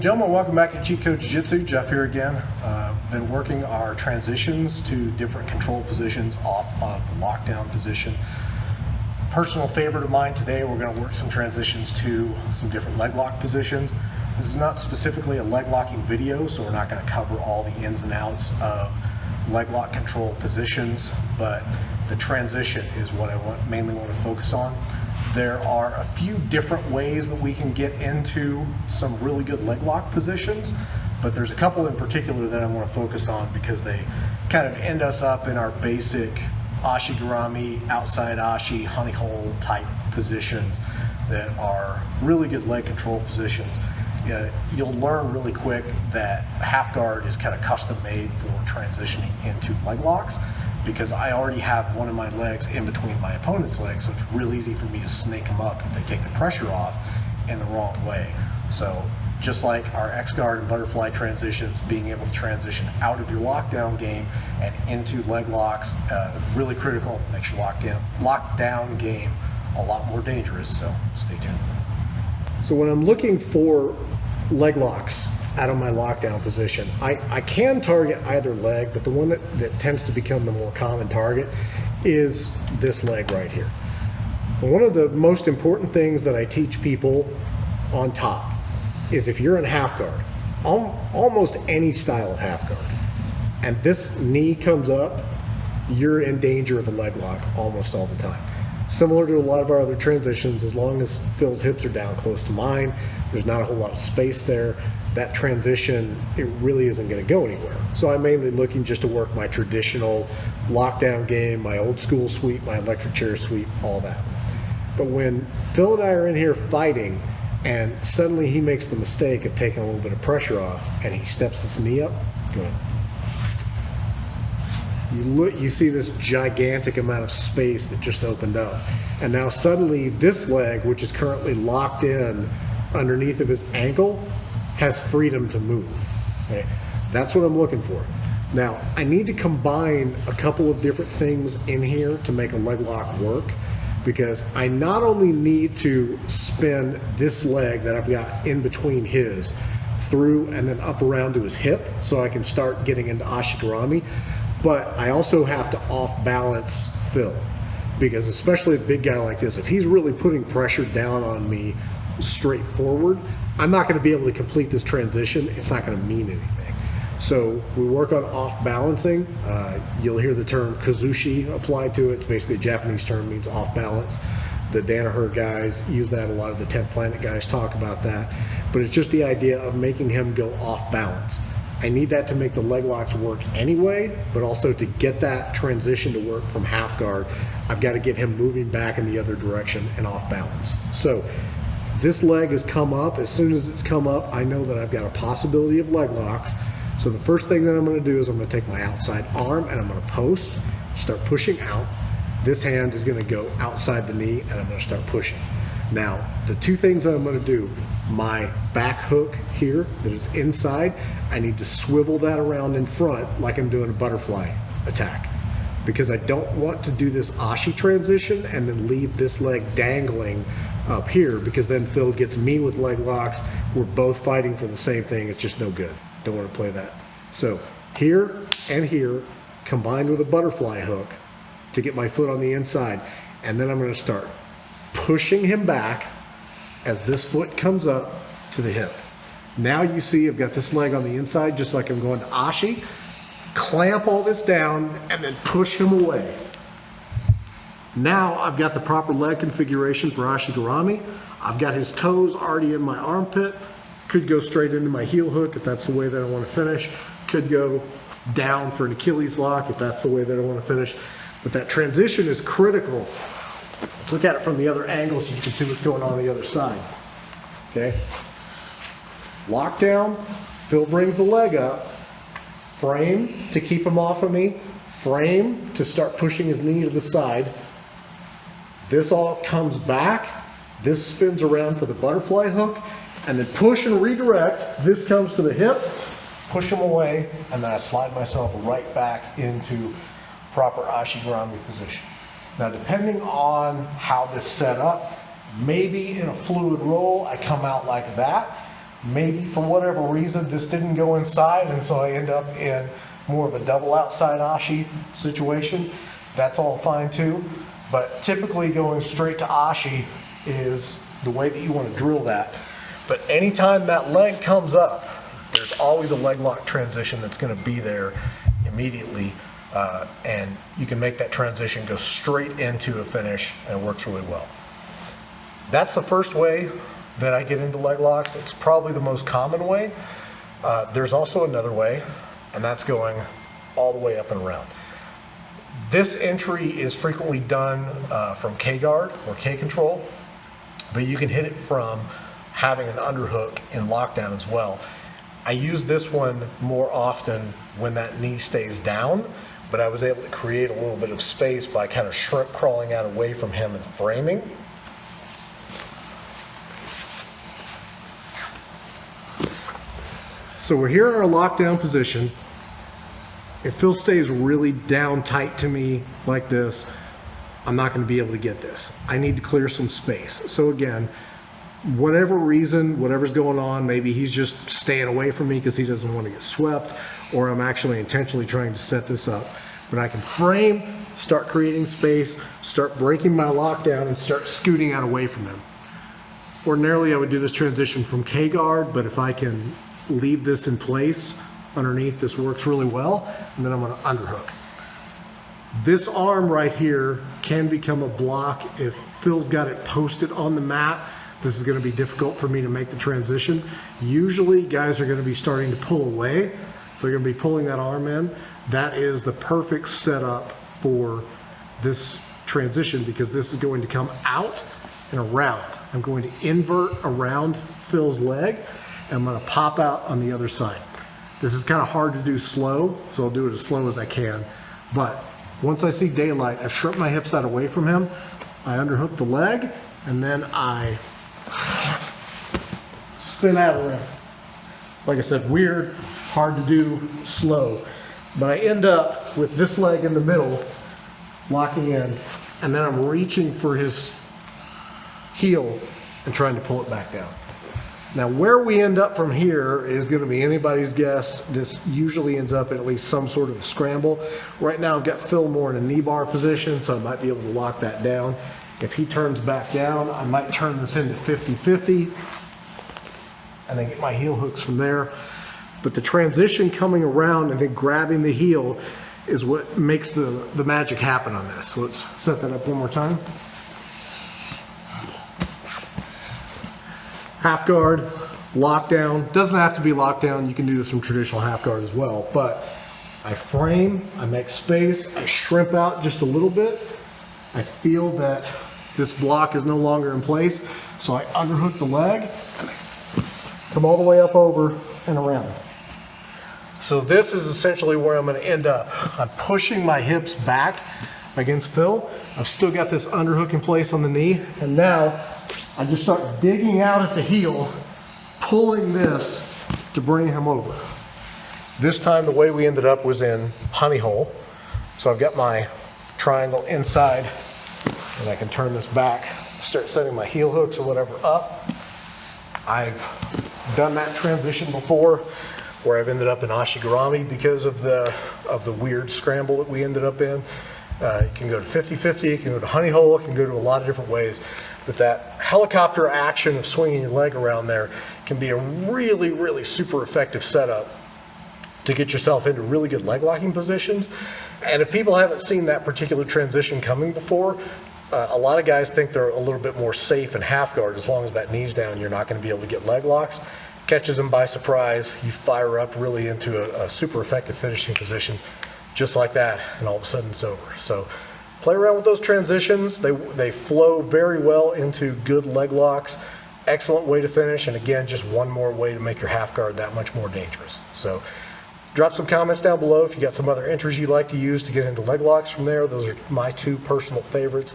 gentlemen, welcome back to Cheat Code Jiu-Jitsu. Jeff here again. Been working our transitions to different control positions off of the lockdown position. Personal favorite of mine today, we're going to work some transitions to some different leg lock positions. This is not specifically a leg locking video, so we're not going to cover all the ins and outs of leg lock control positions, but the transition is what I mainly want to focus on. There are a few different ways that we can get into some really good leg lock positions, but there's a couple in particular that I want to focus on because they kind of end us up in our basic ashigarami, outside ashi, honey hole type positions that are really good leg control positions. You'll learn really quick that half guard is kind of custom made for transitioning into leg locks, because I already have one of my legs in between my opponent's legs, so it's real easy for me to snake them up if they take the pressure off in the wrong way. So just like our X guard and butterfly transitions, being able to transition out of your lockdown game and into leg locks, really critical, makes your lockdown game a lot more dangerous, so stay tuned. So when I'm looking for leg locks out of my lockdown position, I can target either leg, but the one that tends to become the more common target is this leg right here. One of the most important things that I teach people on top is if you're in half guard, almost any style of half guard, and this knee comes up, you're in danger of a leg lock almost all the time. Similar to a lot of our other transitions, as long as Phil's hips are down close to mine, there's not a whole lot of space there, that transition, it really isn't going to go anywhere. So I'm mainly looking just to work my traditional lockdown game, my old school sweep, my electric chair sweep, all that. But when Phil and I are in here fighting and suddenly he makes the mistake of taking a little bit of pressure off and he steps his knee up, go ahead. You see this gigantic amount of space that just opened up. And now suddenly this leg, which is currently locked in underneath of his ankle, has freedom to move. Okay? That's what I'm looking for. Now, I need to combine a couple of different things in here to make a leg lock work, because I not only need to spin this leg that I've got in between his through and then up around to his hip so I can start getting into ashigarami, but I also have to off balance Phil, because especially a big guy like this, if he's really putting pressure down on me straight forward, I'm not going to be able to complete this transition. It's not going to mean anything. So we work on off balancing. You'll hear the term kuzushi applied to it. It's basically a Japanese term, means off balance. The Danaher guys use that. A lot of the 10th Planet guys talk about that. But it's just the idea of making him go off balance. I need that to make the leg locks work anyway, but also to get that transition to work from half guard, I've got to get him moving back in the other direction and off balance. So this leg has come up. As soon as it's come up, I know that I've got a possibility of leg locks. So the first thing that I'm going to do is I'm going to take my outside arm and I'm going to post, start pushing out. This hand is going to go outside the knee and I'm going to start pushing. Now, the two things that I'm going to do, my back hook here that is inside, I need to swivel that around in front like I'm doing a butterfly attack, because I don't want to do this ashi transition and then leave this leg dangling up here, because then Phil gets me with leg locks. We're both fighting for the same thing. It's just no good. Don't want to play that. So here and here combined with a butterfly hook to get my foot on the inside, and then I'm going to start pushing him back as this foot comes up to the hip. Now you see I've got this leg on the inside just like I'm going to ashi. Clamp all this down and then push him away. Now I've got the proper leg configuration for ashigarami. I've got his toes already in my armpit. Could go straight into my heel hook if that's the way that I want to finish. Could go down for an Achilles lock if that's the way that I want to finish. But that transition is critical. Let's look at it from the other angle so you can see what's going on the other side. Okay. Lockdown, Phil brings the leg up. Frame to keep him off of me. Frame to start pushing his knee to the side. This all comes back. This spins around for the butterfly hook. And then push and redirect. This comes to the hip. Push him away. And then I slide myself right back into proper ashigarami position. Now, depending on how this set up, maybe in a fluid roll, I come out like that. maybe for whatever reason this didn't go inside, and so I end up in more of a double outside ashi situation. That's all fine too, but typically going straight to ashi is the way that you want to drill that. But anytime that leg comes up, there's always a leg lock transition that's going to be there immediately, and you can make that transition go straight into a finish, and it works really well. That's the first way that I get into leg locks. It's probably the most common way. There's also another way, and that's going all the way up and around. This entry is frequently done from K-guard or K-control, but you can hit it from having an underhook in lockdown as well. I use this one more often when that knee stays down, but I was able to create a little bit of space by kind of shrimp crawling out away from him and framing. So we're here in our lockdown position. If Phil stays really down tight to me like this, I'm not going to be able to get this. I need to clear some space. So again, whatever reason, whatever's going on, maybe he's just staying away from me because he doesn't want to get swept, or I'm actually intentionally trying to set this up. But I can frame, start creating space, start breaking my lockdown, and start scooting out away from him. Ordinarily, I would do this transition from K-guard, but if I can leave this in place underneath, this works really well, and then I'm going to underhook. This arm right here can become a block if Phil's got it posted on the mat. This is going to be difficult for me to make the transition. Usually guys are going to be starting to pull away, so they're going to be pulling that arm in. That is the perfect setup for this transition because this is going to come out and around. I'm going to invert around Phil's leg, and I'm going to pop out on the other side. This is kind of hard to do slow, so I'll do it as slow as I can. But once I see daylight, I've shrimped my hips out away from him. I underhook the leg, and then I spin out around. Like I said, weird, hard to do, slow. But I end up with this leg in the middle, locking in, and then I'm reaching for his heel and trying to pull it back down. Now where we end up from here is going to be anybody's guess. This usually ends up at least some sort of a scramble. Right now I've got Phil more in a knee bar position, so I might be able to lock that down. If he turns back down, I might turn this into 50-50 and then get my heel hooks from there. But the transition coming around and then grabbing the heel is what makes the magic happen on this. So let's set that up one more time. Half guard, lockdown. Doesn't have to be lockdown. You can do this from traditional half guard as well. But I frame, I make space, I shrimp out just a little bit. I feel that this block is no longer in place, so I underhook the leg and I come all the way up over and around. So this is essentially where I'm going to end up. I'm pushing my hips back against Phil. I've still got this underhook in place on the knee, and now I just start digging out at the heel, pulling this to bring him over. This time the way we ended up was in honey hole. So I've got my triangle inside, and I can turn this back, start setting my heel hooks or whatever up. I've done that transition before where I've ended up in ashigarami because of the weird scramble that we ended up in. You can go to 50-50, you can go to honey hole, it can go to a lot of different ways. But that helicopter action of swinging your leg around there can be a really, really super effective setup to get yourself into really good leg locking positions. And if people haven't seen that particular transition coming before, a lot of guys think they're a little bit more safe in half guard. As long as that knee's down, you're not going to be able to get leg locks. Catches them by surprise, you fire up really into a super effective finishing position just like that, and all of a sudden it's over. So play around with those transitions. They flow very well into good leg locks. Excellent way to finish, and again, just one more way to make your half guard that much more dangerous. So drop some comments down below if you got some other entries you'd like to use to get into leg locks from there. Those are my two personal favorites.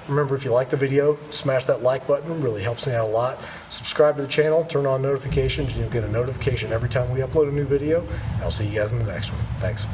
Remember, if you like the video, smash that like button. It really helps me out a lot. Subscribe to the channel, turn on notifications, and you'll get a notification every time we upload a new video. I'll see you guys in the next one. Thanks.